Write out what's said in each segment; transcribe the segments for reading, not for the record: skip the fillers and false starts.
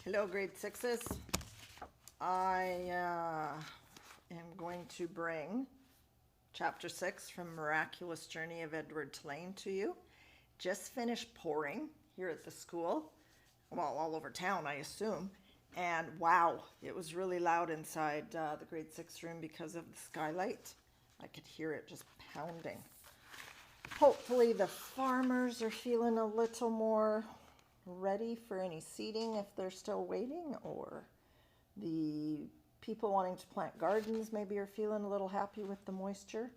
Hello, grade sixes. I am going to bring chapter 6 from Miraculous Journey of Edward Tulane to you. Just finished pouring here at the school, well, all over town, I assume. And wow, it was really loud inside the grade 6 room because of the skylight. I could hear it just pounding. Hopefully the farmers are feeling a little more ready for any seeding if they're still waiting, or the people wanting to plant gardens maybe are feeling a little happy with the moisture.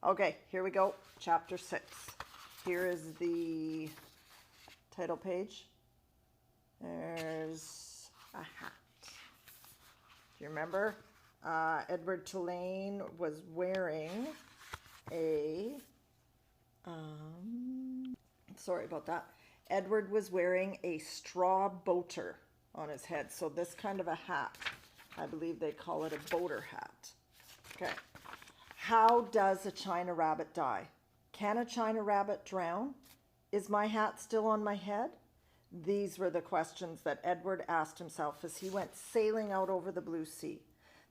Okay, here we go. Chapter 6. Here is the title page. There's a hat. Do you remember? Edward Tulane was wearing a sorry about that. Edward was wearing a straw boater on his head. So this kind of a hat, I believe they call it a boater hat. Okay. How does a China rabbit die? Can a China rabbit drown? Is my hat still on my head? These were the questions that Edward asked himself as he went sailing out over the blue sea.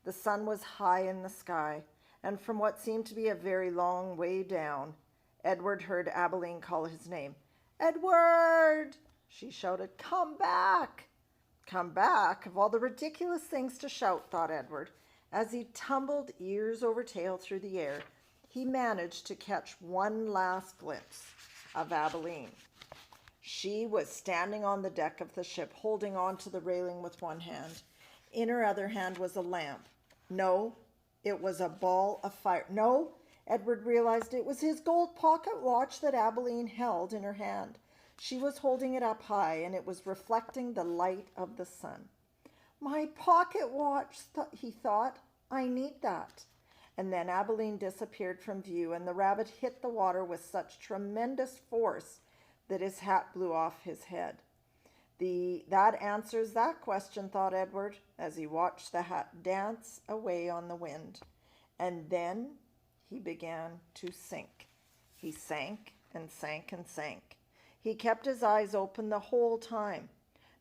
The sun was high in the sky, and from what seemed to be a very long way down, Edward heard Abilene call his name. "Edward!" she shouted. "Come back!" Come back? Of all the ridiculous things to shout, thought Edward. As he tumbled ears over tail through the air, he managed to catch one last glimpse of Abilene. She was standing on the deck of the ship, holding on to the railing with one hand. In her other hand was a lamp. No, it was a ball of fire. No, Edward realized it was his gold pocket watch that Abilene held in her hand. She was holding it up high, and it was reflecting the light of the sun. My pocket watch, he thought. I need that. And then Abilene disappeared from view, and the rabbit hit the water with such tremendous force that his hat blew off his head. That answers that question, thought Edward, as he watched the hat dance away on the wind. And then he began to sink. He sank and sank and sank. He kept his eyes open the whole time,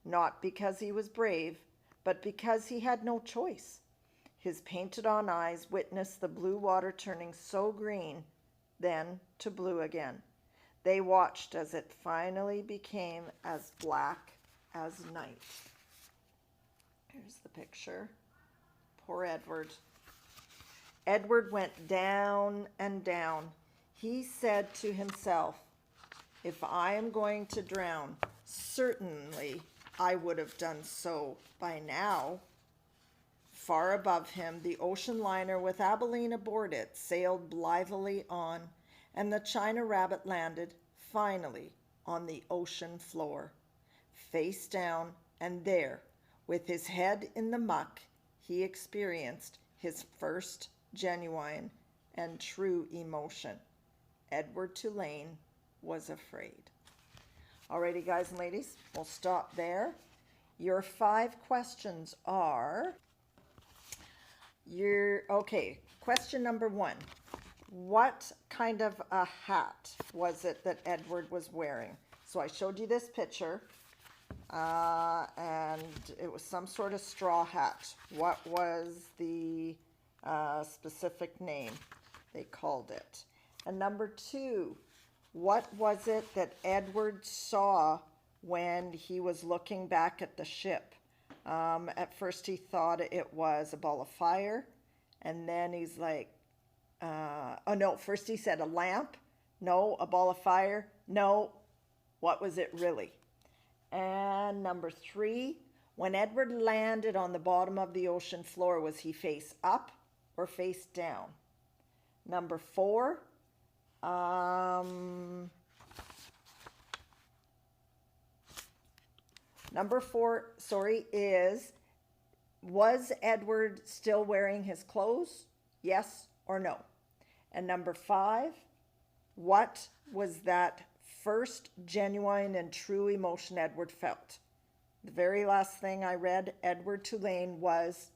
not because he was brave, but because he had no choice. His painted-on eyes witnessed the blue water turning so green, then to blue again. They watched as it finally became as black as night. Here's the picture. Poor Edward. Edward went down and down. He said to himself, if I am going to drown, certainly I would have done so by now. Far above him, the ocean liner with Abilene aboard it sailed blithely on, and the China rabbit landed, finally, on the ocean floor. Face down, and there, with his head in the muck, he experienced his first genuine and true emotion. Edward Tulane was afraid. Alrighty, guys and ladies, we'll stop there. Your 5 questions are, okay, question number 1. What kind of a hat was it that Edward was wearing? So I showed you this picture, and it was some sort of straw hat. What was the specific name they called it? And number 2, what was it that Edward saw when he was looking back at the ship? At first he thought it was a ball of fire, and then he's like, oh no, first he said a lamp. No, a ball of fire. No, what was it really? And number 3, when Edward landed on the bottom of the ocean floor, was he face up or face down? Number 4, is, was Edward still wearing his clothes? Yes or no? And number 5, what was that first genuine and true emotion Edward felt? The very last thing I read, Edward Tulane was,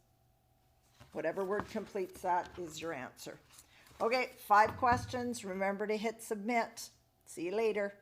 whatever word completes that is your answer. Okay, 5 questions. Remember to hit submit. See you later.